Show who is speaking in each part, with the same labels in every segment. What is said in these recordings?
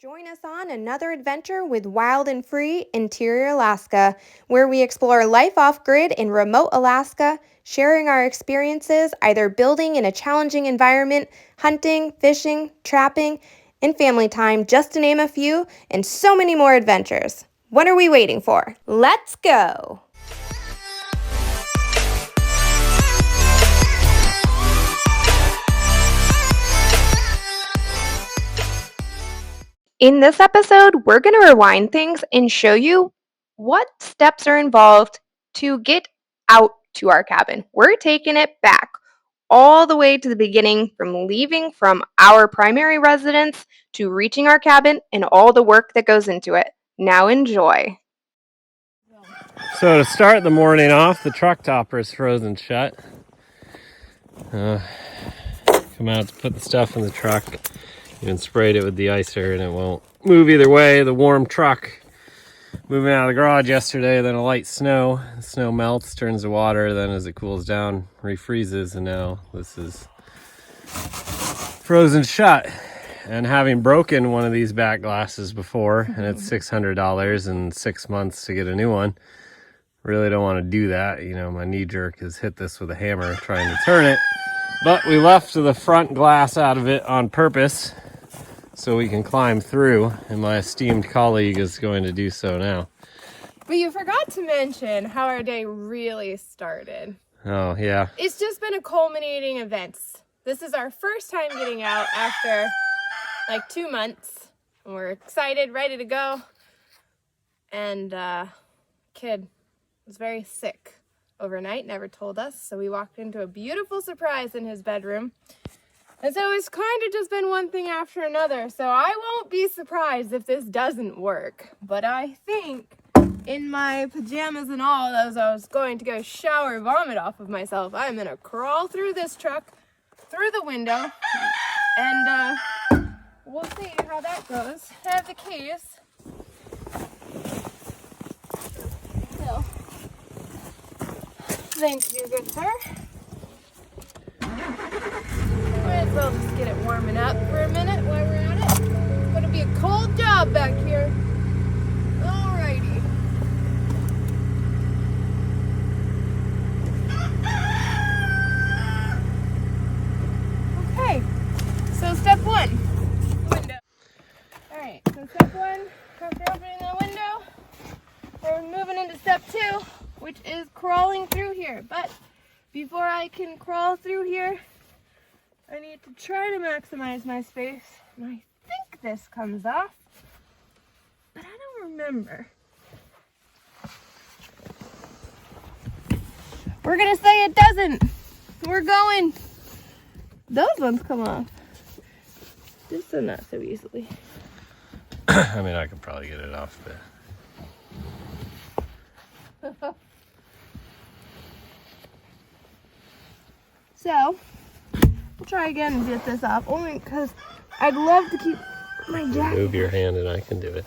Speaker 1: Join us on another adventure with Wild and Free Interior Alaska, where we explore life off-grid in remote Alaska, sharing our experiences either building in a challenging environment, hunting, fishing, trapping, and family time, just to name a few, and so many more adventures. What are we waiting for? Let's go! In this episode, we're going to rewind things and show you what steps are involved to get out to our cabin. We're taking it back all the way to the beginning, from leaving from our primary residence to reaching our cabin and all the work that goes into it. Now enjoy.
Speaker 2: So to start the morning off, the truck topper is frozen shut. Come out to put the stuff in the truck. Even sprayed it with de-icer and it won't move either way. The warm truck moving out of the garage yesterday, then a light snow. The snow melts, turns to water, then as it cools down, refreezes, and now this is frozen shut. And having broken one of these back glasses before, and it's $600 and 6 months to get a new one, really don't want to do that. You know, my knee jerk has hit this with a hammer trying to turn it. But we left the front glass out of it on purpose so we can climb through, and my esteemed colleague is going to do so now.
Speaker 3: But you forgot to mention how our day really started.
Speaker 2: Oh, yeah.
Speaker 3: It's just been a culminating event. This is our first time getting out after like 2 months. And we're excited, ready to go. And kid was very sick overnight, never told us. So we walked into a beautiful surprise in his bedroom. And so it's kind of just been one thing after another. So I won't be surprised if this doesn't work. But I think in my pajamas and all, as I was going to go shower, vomit off of myself, I'm going to crawl through this truck, through the window, and we'll see how that goes. I have the keys. So, thank you, good sir. Might as well just get it warming up for a minute while we're at it. It's gonna be a cold job back here. Alrighty. Okay, so step one, window. Alright, so step one, after opening the window, we're moving into step two, which is crawling through here. But before I can crawl through here, I need to try to maximize my space. And I think this comes off, but I don't remember. We're gonna say it doesn't. We're going. Those ones come off. This one not so easily.
Speaker 2: I mean, I could probably get it off, but...
Speaker 3: So, we'll try again and get this off, only because I'd love to keep my jacket.
Speaker 2: Move your hand and I can do it.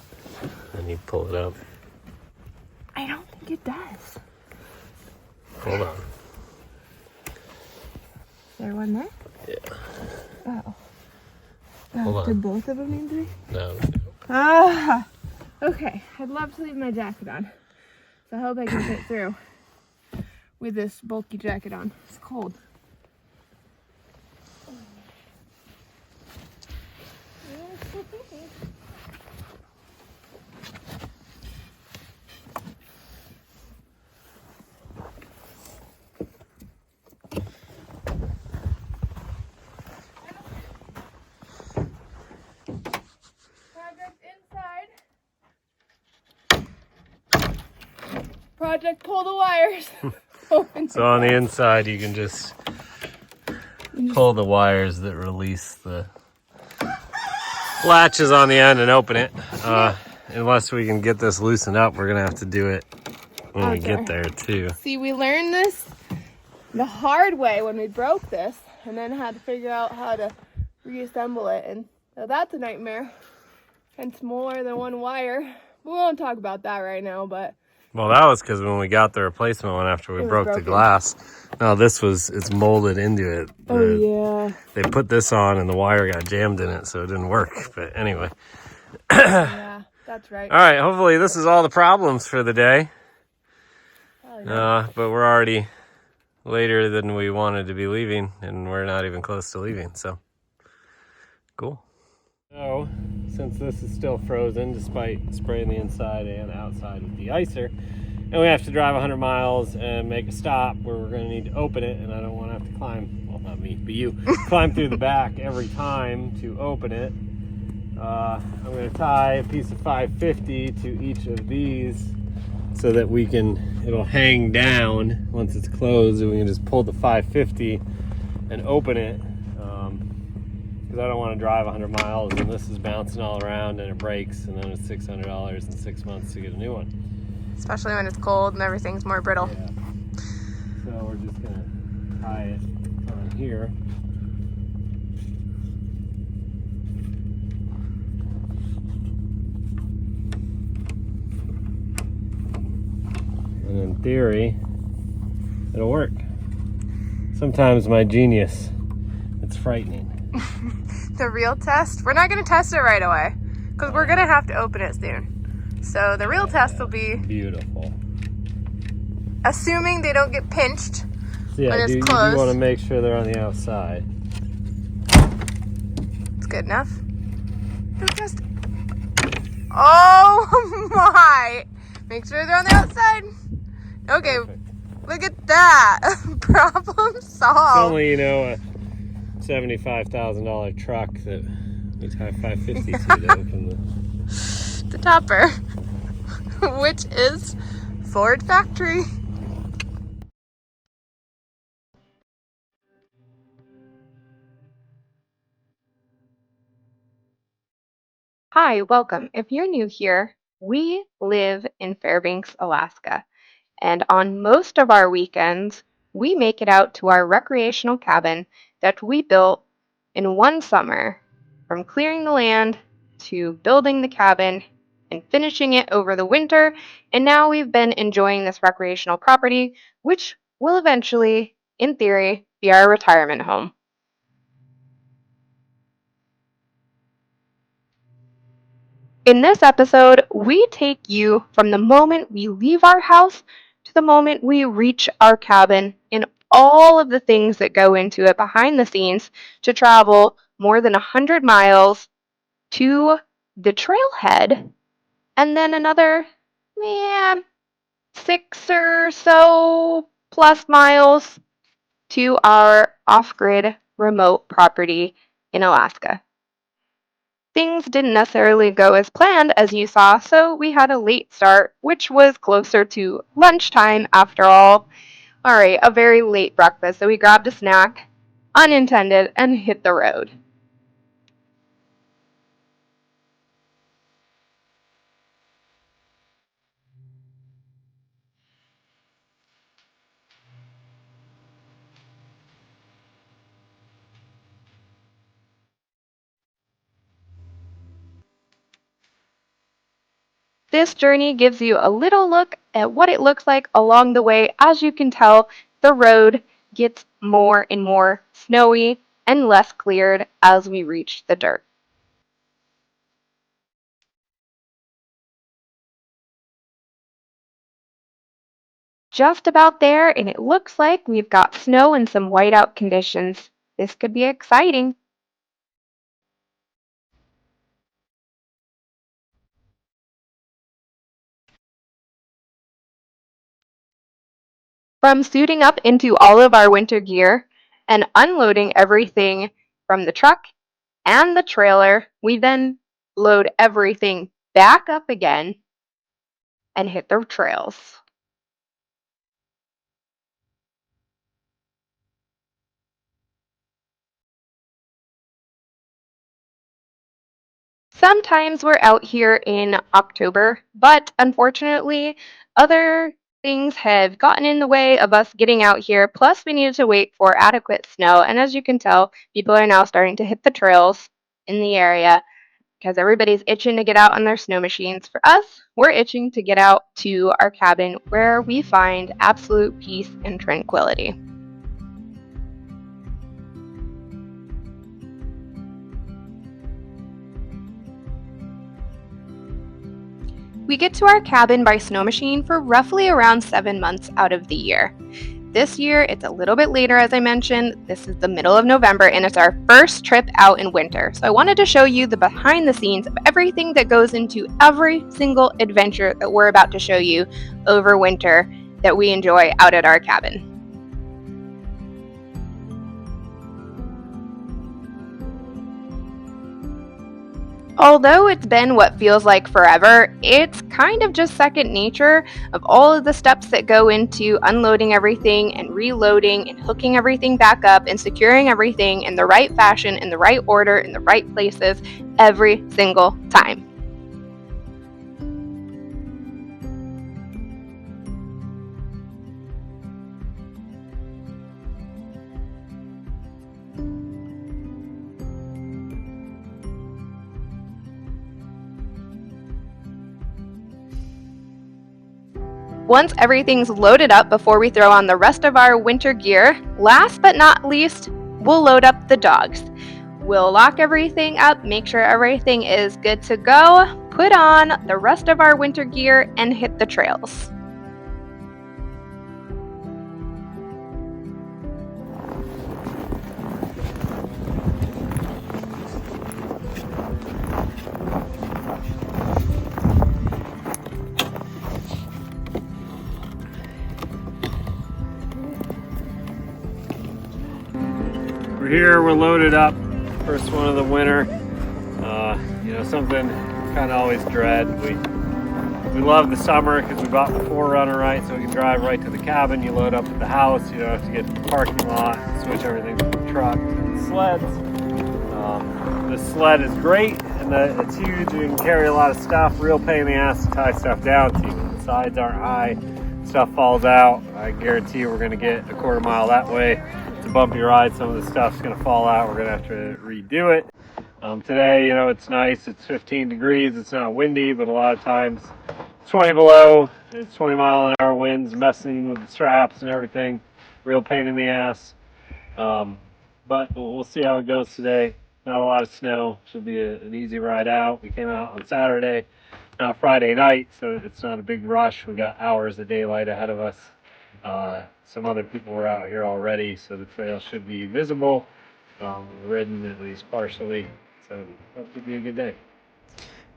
Speaker 2: And you pull it up.
Speaker 3: I don't think it does.
Speaker 2: Hold on.
Speaker 3: Is there one there?
Speaker 2: Yeah.
Speaker 3: Oh.
Speaker 2: Hold on.
Speaker 3: Did both of them need to be?
Speaker 2: No.
Speaker 3: Ah. Okay, I'd love to leave my jacket on. So I hope I can fit through with this bulky jacket on. It's cold. Project pull the wires.
Speaker 2: So on the inside, you can just pull the wires that release the latches on the end and open it. Unless we can get this loosened up, we're gonna have to do it when we get there too.
Speaker 3: See, we learned this the hard way when we broke this, and then had to figure out how to reassemble it, and so that's a nightmare. Hence more than one wire. We won't talk about that right now, but
Speaker 2: Well, that was because when we got the replacement one after we broke the glass. No, it's molded into it.
Speaker 3: Yeah.
Speaker 2: They put this on and the wire got jammed in it, so it didn't work. But anyway.
Speaker 3: Yeah, that's right.
Speaker 2: All right, hopefully this is all the problems for the day.
Speaker 3: Probably not.
Speaker 2: But we're already later than we wanted to be leaving, and we're not even close to leaving, so cool. So, since this is still frozen, despite spraying the inside and outside with de-icer, and we have to drive 100 miles and make a stop where we're going to need to open it, and I don't want to have to climb, well, not me, but you, climb through the back every time to open it. I'm going to tie a piece of 550 to each of these so that it'll hang down once it's closed, and we can just pull the 550 and open it. Because I don't want to drive 100 miles and this is bouncing all around and it breaks, and then it's $600 in 6 months to get a new one.
Speaker 3: Especially when it's cold and everything's more brittle.
Speaker 2: Yeah. So we're just going to tie it on here. And in theory, it'll work. Sometimes my genius, it's frightening.
Speaker 3: The real test, we're not going to test it right away because we're going to have to open it soon. So the real test will be
Speaker 2: beautiful.
Speaker 3: Assuming they don't get pinched
Speaker 2: So yeah,
Speaker 3: when it's
Speaker 2: you
Speaker 3: closed.
Speaker 2: want to make sure they're on the outside.
Speaker 3: It's good enough. No test. Oh my! Make sure they're on the outside. Okay,
Speaker 2: Perfect.
Speaker 3: Look at that. Problem
Speaker 2: It's
Speaker 3: solved.
Speaker 2: only, a $75,000 truck that we tie 550 to open
Speaker 3: The topper, which is Ford factory. Hi, welcome. If you're new here, we live in Fairbanks, Alaska, and on most of our weekends, we make it out to our recreational cabin that we built in one summer, from clearing the land to building the cabin and finishing it over the winter, and now we've been enjoying this recreational property, which will eventually, in theory, be our retirement home. In this episode, we take you from the moment we leave our house to the moment we reach our cabin and all of the things that go into it behind the scenes to travel more than 100 miles to the trailhead and then another, 6 or so plus miles to our off-grid remote property in Alaska. Things didn't necessarily go as planned, as you saw, so we had a late start, which was closer to lunchtime after all. All right, a very late breakfast, so we grabbed a snack, unintended, and hit the road. This journey gives you a little look at what it looks like along the way. As you can tell, the road gets more and more snowy and less cleared as we reach the dirt. Just about there, and it looks like we've got snow and some whiteout conditions. This could be exciting. From suiting up into all of our winter gear and unloading everything from the truck and the trailer, we then load everything back up again and hit the trails. Sometimes we're out here in October, but unfortunately, other things have gotten in the way of us getting out here. Plus, we needed to wait for adequate snow. And as you can tell, people are now starting to hit the trails in the area.
Speaker 1: because everybody's itching to get out on their snow machines. For us, we're itching to get out to our cabin where we find absolute peace and tranquility. We get to our cabin by snow machine for roughly around 7 months out of the year. This year, it's a little bit later, as I mentioned. This is the middle of November, and it's our first trip out in winter. So I wanted to show you the behind the scenes of everything that goes into every single adventure that we're about to show you over winter that we enjoy out at our cabin. Although it's been what feels like forever, it's kind of just second nature of all of the steps that go into unloading everything and reloading and hooking everything back up and securing everything in the right fashion, in the right order, in the right places every single time. Once everything's loaded up before we throw on the rest of our winter gear, last but not least, we'll load up the dogs. We'll lock everything up, make sure everything is good to go, put on the rest of our winter gear, and hit the trails.
Speaker 2: We're here, we're loaded up. First one of the winter. You know, something kind of always dread. We love the summer because we bought the 4Runner, right? So we can drive right to the cabin. You load up at the house. You don't have to get to the parking lot, switch everything from the truck to the sleds. The sled is great, and it's huge. You can carry a lot of stuff. Real pain in the ass to tie stuff down to. The sides aren't high. Stuff falls out. I guarantee you we're going to get a quarter mile that way. It's a bumpy ride. Some of the stuff's going to fall out. We're going to have to redo it. Today, you know, it's nice. It's 15 degrees. It's not windy, but a lot of times it's 20 below. It's 20 mile an hour winds, messing with the straps and everything. Real pain in the ass. But we'll see how it goes today. Not a lot of snow. Should be an easy ride out. We came out on Saturday, not Friday night, so it's not a big rush. We got hours of daylight ahead of us. Some other people were out here already, so the trail should be visible. Ridden at least partially, so that should be a good day.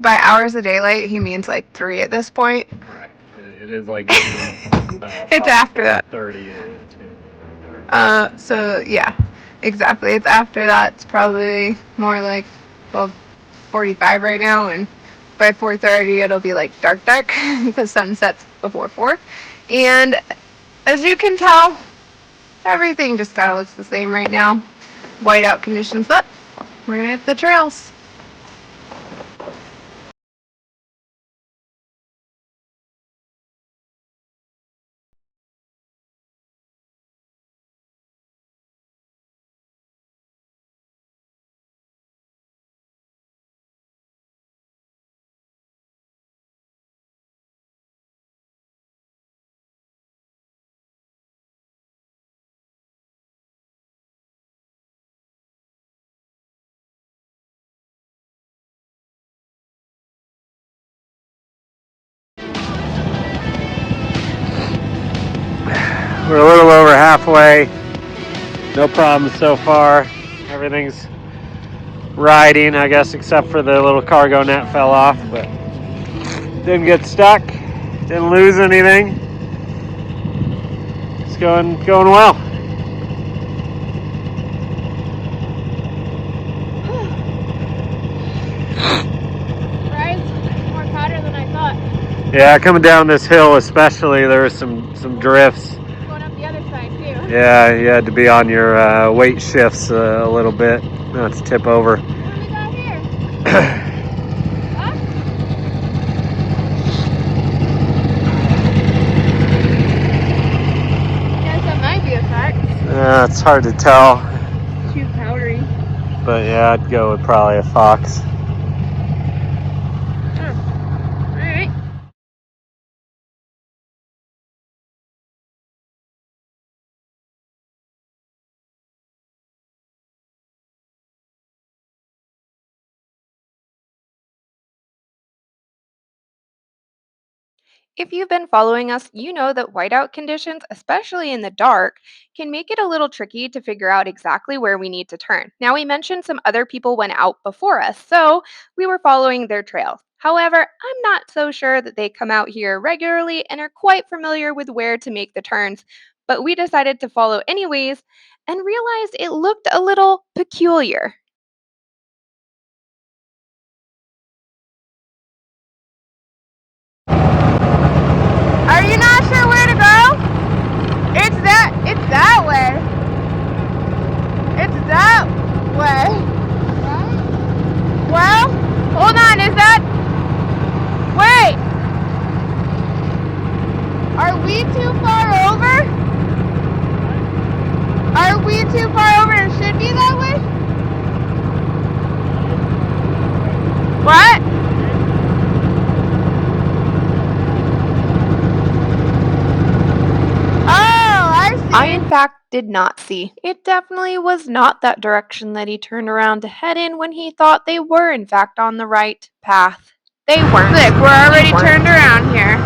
Speaker 1: By hours of daylight, he means like 3 at this point.
Speaker 2: Right. It is like
Speaker 1: It's after that.
Speaker 2: 30
Speaker 1: So yeah, exactly. It's after that. It's probably more like 12:45 right now, and by 4:30 it'll be like dark because sun sets before 4. And as you can tell, everything just kind of looks the same right now. Whiteout conditions, but we're gonna hit the trails.
Speaker 2: We're a little over halfway. No problems so far. Everything's riding, I guess, except for the little cargo net fell off, but didn't get stuck. Didn't lose anything. It's going well.
Speaker 3: Ride's more powder than I thought.
Speaker 2: Yeah, coming down this hill especially, there was some drifts.
Speaker 3: Going up the other side too.
Speaker 2: Yeah, you had to be on your weight shifts a little bit not to tip over.
Speaker 3: What do we got here? Huh? Guess that might be a fact.
Speaker 2: It's hard to tell,
Speaker 3: Too powdery.
Speaker 2: but yeah, I'd go with probably a fox.
Speaker 1: If you've been following us, you know that whiteout conditions, especially in the dark, can make it a little tricky to figure out exactly where we need to turn. Now, we mentioned some other people went out before us, so we were following their trails. However, I'm not so sure that they come out here regularly and are quite familiar with where to make the turns, but we decided to follow anyways and realized it looked a little peculiar. Are you not sure where to go? It's that way. It's that way. Well, hold on, is that wait, are we too far over? Are we too far over and should be that way? What? Oh, I see. I, in fact, did not see. It definitely was not that direction that he turned around to head in when he thought they were, in fact, on the right path. They weren't. Look, we're already turned around here.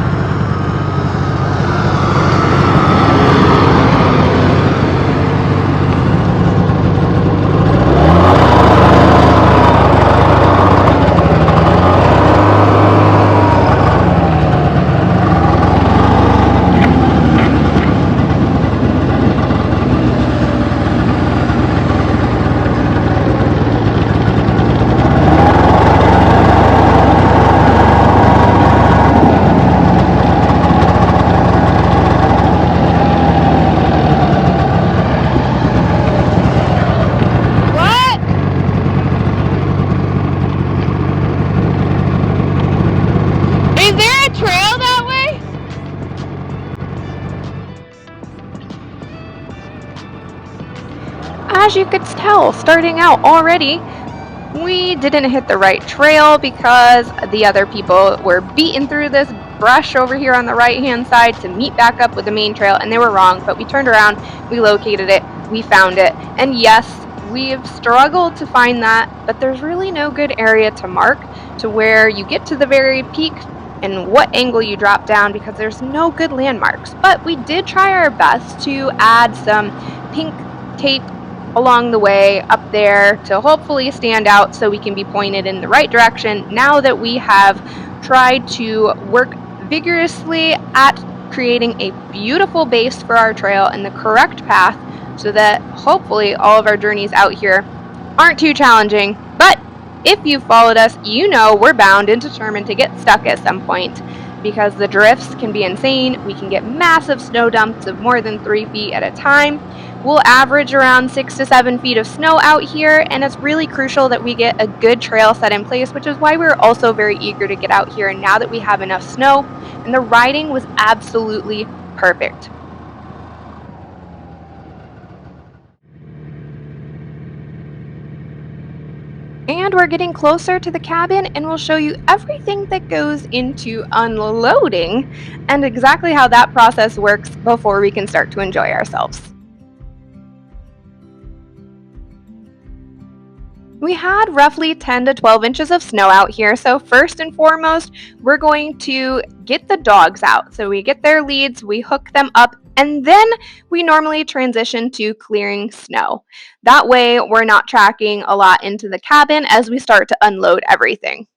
Speaker 1: What? Is there a trail that way? As you could tell, starting out already, we didn't hit the right trail because the other people were beating through this brush over here on the right-hand side to meet back up with the main trail, and they were wrong, but we turned around, we located it, we found it, and yes, we've struggled to find that, but there's really no good area to mark to where you get to the very peak and what angle you drop down because there's no good landmarks. But we did try our best to add some pink tape along the way up there to hopefully stand out so we can be pointed in the right direction now that we have tried to work vigorously at creating a beautiful base for our trail and the correct path so that hopefully all of our journeys out here aren't too challenging. But if you've followed us, you know we're bound and determined to get stuck at some point because the drifts can be insane. We can get massive snow dumps of more than 3 feet at a time. We'll average around 6 to 7 feet of snow out here, and it's really crucial that we get a good trail set in place, which is why we're also very eager to get out here now that we have enough snow, and the riding was absolutely perfect. And we're getting closer to the cabin, and we'll show you everything that goes into unloading and exactly how that process works before we can start to enjoy ourselves. We had roughly 10 to 12 inches of snow out here, so first and foremost, we're going to get the dogs out. So we get their leads, we hook them up, and then we normally transition to clearing snow. That way, we're not tracking a lot into the cabin as we start to unload everything.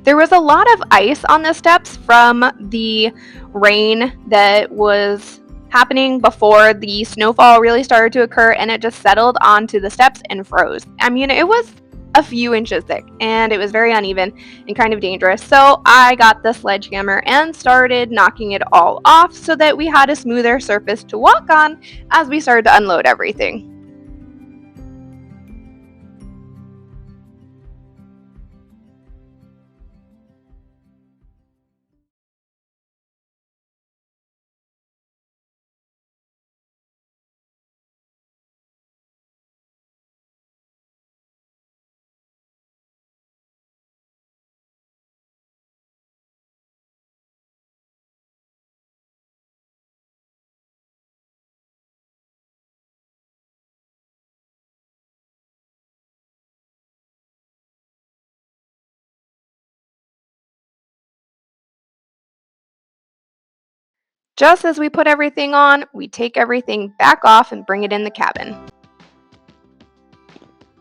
Speaker 1: There was a lot of ice on the steps from the rain that was happening before the snowfall really started to occur, and it just settled onto the steps and froze. I mean, it was a few inches thick and it was very uneven and kind of dangerous. So I got the sledgehammer and started knocking it all off so that we had a smoother surface to walk on as we started to unload everything. Just as we put everything on, we take everything back off and bring it in the cabin.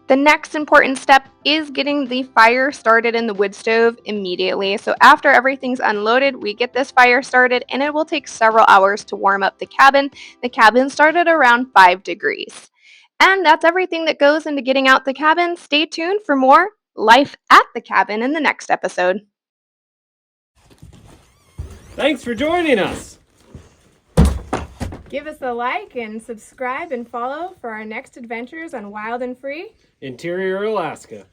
Speaker 1: The next important step is getting the fire started in the wood stove immediately. So after everything's unloaded, we get this fire started and it will take several hours to warm up the cabin. The cabin started around 5 degrees. And that's everything that goes into getting out the cabin. Stay tuned for more Life at the Cabin in the next episode.
Speaker 2: Thanks for joining us.
Speaker 3: Give us a like and subscribe and follow for our next adventures on Wild and Free.
Speaker 2: Interior Alaska.